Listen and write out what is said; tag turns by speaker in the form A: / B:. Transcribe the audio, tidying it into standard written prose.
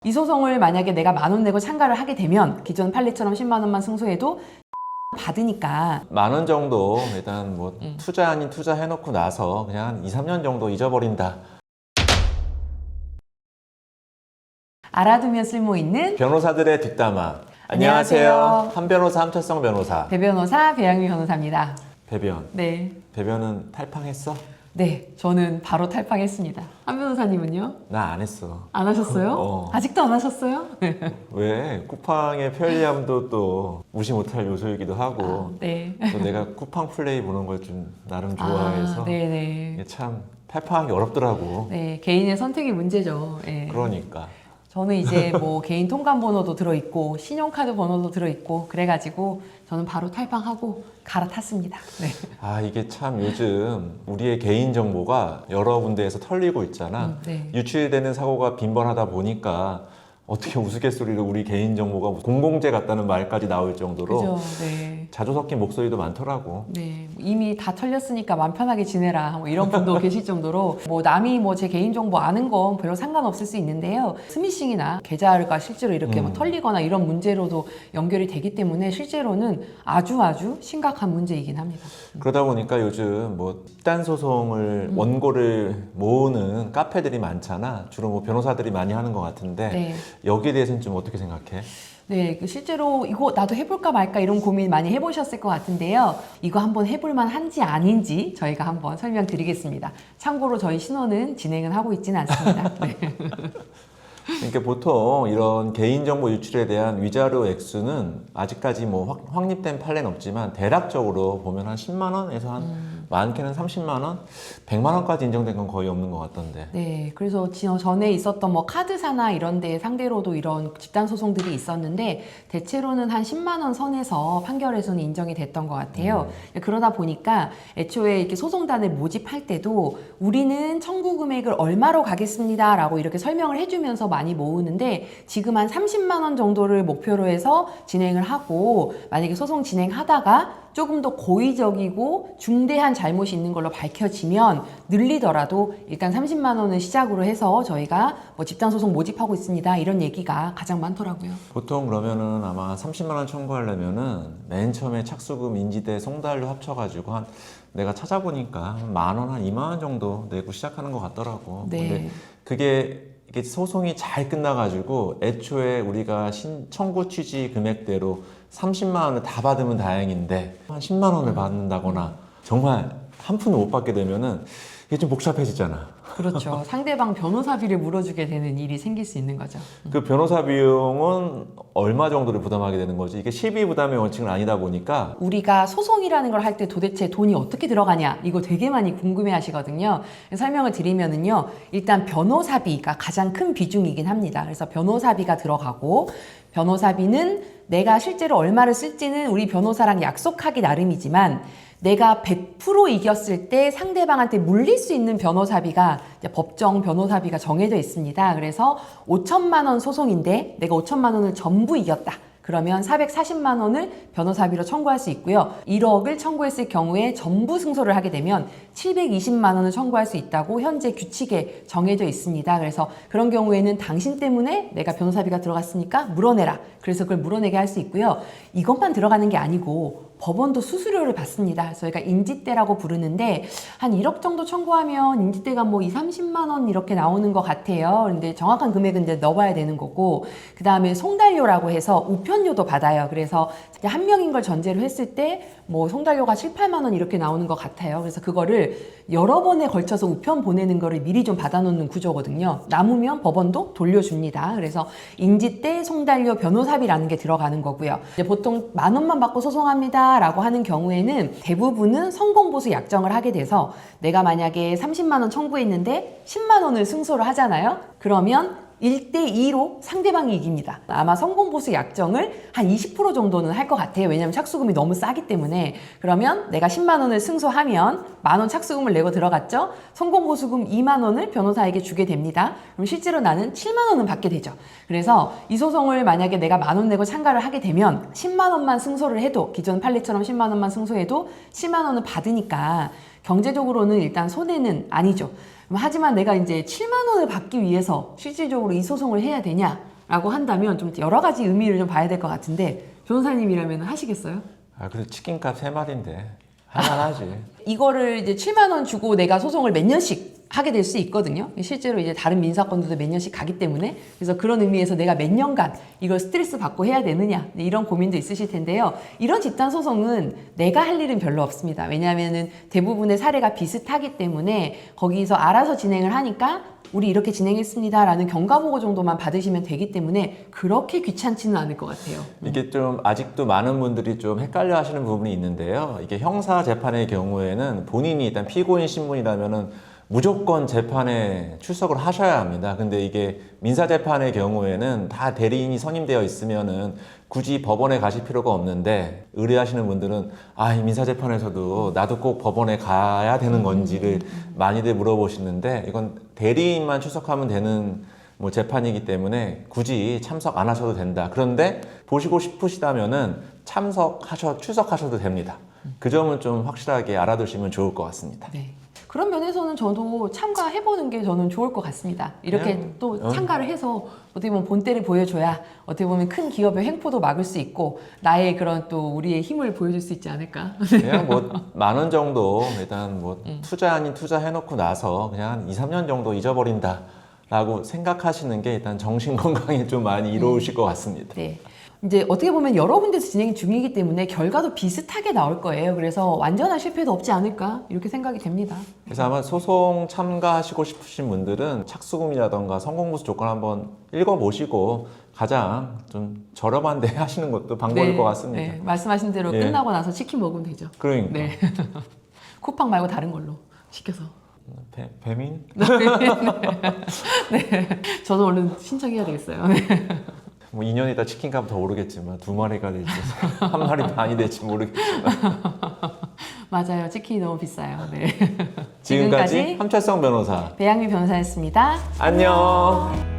A: 이 소송을 만약에 내가 10,000원 내고 참가를 하게 되면 기존 판례처럼 10만 원만 승소해도 받으니까
B: 10,000원 정도 일단 뭐 투자 아닌 투자 해놓고 나서 그냥 한 2, 3년 정도 잊어버린다.
A: 알아두면 쓸모 있는
B: 변호사들의 뒷담화.
A: 안녕하세요.
B: 한 변호사 함철성 변호사.
A: 배변호사 배양미 변호사입니다.
B: 배변.
A: 네.
B: 배변은 탈팡했어?
A: 네, 저는 바로 탈팡했습니다. 한 변호사님은요?
B: 나 안 했어.
A: 안 하셨어요?
B: 어.
A: 아직도 안 하셨어요?
B: 왜? 쿠팡의 편리함도 또 무시 못할 요소이기도 하고
A: 네.
B: 또 내가 쿠팡 플레이 보는 걸 좀 나름 좋아해서
A: 네네.
B: 이게 참 탈팡하기 어렵더라고.
A: 네, 개인의 선택이 문제죠. 네.
B: 그러니까.
A: 저는 이제 뭐 개인 통관 번호도 들어있고 신용카드 번호도 들어있고 그래가지고 저는 바로 탈팡하고 갈아탔습니다. 네.
B: 아, 이게 참 요즘 우리의 개인 정보가 여러 군데에서 털리고 있잖아.
A: 네.
B: 유출되는 사고가 빈번하다 보니까 어떻게 우스갯소리로 우리 개인 정보가 공공재 같다는 말까지 나올 정도로
A: 그죠. 네.
B: 자주 섞인 목소리도 많더라고.
A: 네, 이미 다 털렸으니까 마음 편하게 지내라 뭐 이런 분도 계실 정도로 뭐 남이 뭐 제 개인정보 아는 건 별로 상관없을 수 있는데요. 스미싱이나 계좌가 실제로 이렇게 뭐 털리거나 이런 문제로도 연결이 되기 때문에 실제로는 아주 심각한 문제이긴 합니다.
B: 그러다 보니까 요즘 뭐 집단 소송을 원고를 모으는 카페들이 많잖아. 주로 뭐 변호사들이 많이 하는 것 같은데
A: 네.
B: 여기에 대해서는 좀 어떻게 생각해?
A: 네, 실제로 이거 나도 해볼까 말까 이런 고민 많이 해보셨을 것 같은데요. 이거 한번 해볼만 한지 아닌지 저희가 한번 설명드리겠습니다. 참고로 저희 신호는 진행은 하고 있지는 않습니다. 네.
B: 그러니까 보통 이런 개인정보 유출에 대한 위자료 액수는 아직까지 뭐 확립된 판례는 없지만 대략적으로 보면 한 10만 원에서 한 많게는 30만 원, 100만 원까지 인정된 건 거의 없는 것 같던데.
A: 네, 그래서 전에 있었던 뭐 카드사나 이런 데 상대로도 이런 집단 소송들이 있었는데 대체로는 한 10만 원 선에서 판결에서는 인정이 됐던 것 같아요. 그러다 보니까 애초에 이렇게 소송단을 모집할 때도 우리는 청구 금액을 얼마로 가겠습니다라고 이렇게 설명을 해주면서 많이 모으는데 지금 한 30만 원 정도를 목표로 해서 진행을 하고 만약에 소송 진행하다가 조금 더 고의적이고 중대한 잘못이 있는 걸로 밝혀지면 늘리더라도 일단 30만 원을 시작으로 해서 저희가 뭐 집단소송 모집하고 있습니다. 이런 얘기가 가장 많더라고요.
B: 보통 그러면은 아마 30만 원 청구하려면은 맨 처음에 착수금, 인지대, 송달료 합쳐가지고 한 내가 찾아보니까 한 10,000원, 한 2만 원 정도 내고 시작하는 것 같더라고.
A: 네.
B: 근데 그게 이게 소송이 잘 끝나가지고 애초에 우리가 청구 취지 금액대로 30만 원을 다 받으면 다행인데 한 10만 원을 받는다거나 정말 한 푼을 못 받게 되면은 이게 좀 복잡해지잖아.
A: 그렇죠. 상대방 변호사비를 물어주게 되는 일이 생길 수 있는 거죠.
B: 그 변호사 비용은 얼마 정도를 부담하게 되는 거지? 이게 실비 부담의 원칙은 아니다 보니까
A: 우리가 소송이라는 걸 할 때 도대체 돈이 어떻게 들어가냐 이거 되게 많이 궁금해 하시거든요. 설명을 드리면은요. 일단 변호사비가 가장 큰 비중이긴 합니다. 그래서 변호사비가 들어가고 변호사비는 내가 실제로 얼마를 쓸지는 우리 변호사랑 약속하기 나름이지만 내가 100% 이겼을 때 상대방한테 물릴 수 있는 변호사비가 법정 변호사비가 정해져 있습니다. 그래서 5천만 원 소송인데 내가 5천만 원을 전부 이겼다. 그러면 440만 원을 변호사비로 청구할 수 있고요. 1억을 청구했을 경우에 전부 승소를 하게 되면 720만 원을 청구할 수 있다고 현재 규칙에 정해져 있습니다. 그래서 그런 경우에는 당신 때문에 내가 변호사비가 들어갔으니까 물어내라. 그래서 그걸 물어내게 할 수 있고요. 이것만 들어가는 게 아니고 법원도 수수료를 받습니다. 저희가 인지대라고 부르는데 한 1억 정도 청구하면 인지대가 뭐 2, 30만 원 이렇게 나오는 것 같아요. 근데 정확한 금액은 이제 넣어봐야 되는 거고 그 다음에 송달료라고 해서 우편료도 받아요. 그래서 한 명인 걸 전제로 했을 때 뭐 송달료가 7, 8만 원 이렇게 나오는 것 같아요. 그래서 그거를 여러 번에 걸쳐서 우편 보내는 거를 미리 좀 받아놓는 구조거든요. 남으면 법원도 돌려줍니다. 그래서 인지대, 송달료, 변호사비라는 게 들어가는 거고요. 이제 보통 10,000원만 받고 소송합니다. 라고 하는 경우에는 대부분은 성공보수 약정을 하게 돼서 내가 만약에 30만 원 청구했는데 10만 원을 승소를 하잖아요. 그러면 1대2로 상대방이 이깁니다. 아마 성공보수 약정을 한 20% 정도는 할 것 같아요. 왜냐하면 착수금이 너무 싸기 때문에. 그러면 내가 10만 원을 승소하면 10,000원 착수금을 내고 들어갔죠. 성공보수금 2만 원을 변호사에게 주게 됩니다. 그럼 실제로 나는 7만 원은 받게 되죠. 그래서 이 소송을 만약에 내가 10,000원 내고 참가를 하게 되면 10만 원만 승소를 해도 기존 판례처럼 10만 원만 승소해도 7만 원을 받으니까 경제적으로는 일단 손해는 아니죠. 하지만 내가 이제 7만 원을 받기 위해서 실질적으로 이 소송을 해야 되냐? 라고 한다면 좀 여러 가지 의미를 좀 봐야 될 것 같은데 변호사님이라면 하시겠어요?
B: 아, 그래도 치킨값 3마리인데 할만하지.
A: 이거를 이제 7만 원 주고 내가 소송을 몇 년씩 하게 될 수 있거든요. 실제로 이제 다른 민사건들도 몇 년씩 가기 때문에 그래서 그런 의미에서 내가 몇 년간 이걸 스트레스 받고 해야 되느냐 이런 고민도 있으실 텐데요. 이런 집단 소송은 내가 할 일은 별로 없습니다. 왜냐하면은 대부분의 사례가 비슷하기 때문에 거기서 알아서 진행을 하니까 우리 이렇게 진행했습니다라는 경과보고 정도만 받으시면 되기 때문에 그렇게 귀찮지는 않을 것 같아요.
B: 이게 좀 아직도 많은 분들이 좀 헷갈려 하시는 부분이 있는데요. 이게 형사 재판의 경우에는 본인이 일단 피고인 신분이라면은 무조건 재판에 출석을 하셔야 합니다. 근데 이게 민사 재판의 경우에는 다 대리인이 선임되어 있으면은 굳이 법원에 가실 필요가 없는데 의뢰하시는 분들은 아, 이 민사 재판에서도 나도 꼭 법원에 가야 되는 건지를 많이들 물어보시는데 이건 대리인만 출석하면 되는 뭐 재판이기 때문에 굳이 참석 안 하셔도 된다. 그런데 보시고 싶으시다면은 출석하셔도 됩니다. 그 점은 좀 확실하게 알아두시면 좋을 것 같습니다.
A: 네. 그런 면에서는 저도 참가해보는 게 저는 좋을 것 같습니다. 이렇게
B: 그냥,
A: 또 참가를 해서 어떻게 보면 본때를 보여줘야 어떻게 보면 큰 기업의 횡포도 막을 수 있고 나의 그런 또 우리의 힘을 보여줄 수 있지 않을까.
B: 그냥 뭐 10,000원 정도 일단 뭐 투자 아닌 투자 해놓고 나서 그냥 한 2, 3년 정도 잊어버린다 라고 생각하시는 게 일단 정신 건강에 좀 많이 이로우실 것 같습니다.
A: 네. 이제 어떻게 보면 여러 군데서 진행 중이기 때문에 결과도 비슷하게 나올 거예요. 그래서 완전한 실패도 없지 않을까 이렇게 생각이 됩니다.
B: 그래서 아마 소송 참가하시고 싶으신 분들은 착수금이라던가 성공보수 조건 한번 읽어보시고 가장 좀 저렴한데 하시는 것도 방법일 것 같습니다.
A: 네, 말씀하신 대로
B: 예.
A: 끝나고 나서 치킨 먹으면 되죠.
B: 그러니까
A: 네. 쿠팡 말고 다른 걸로 시켜서.
B: 배민?
A: 네. 저도 얼른 신청해야 되겠어요. 네.
B: 뭐 2년 있다 치킨값 더 오르겠지만 2마리가 될지 1마리 반이 될지 모르겠지만
A: 맞아요. 치킨이 너무 비싸요. 네.
B: 지금까지 함철성 변호사
A: 배양미 변호사였습니다.
B: 안녕.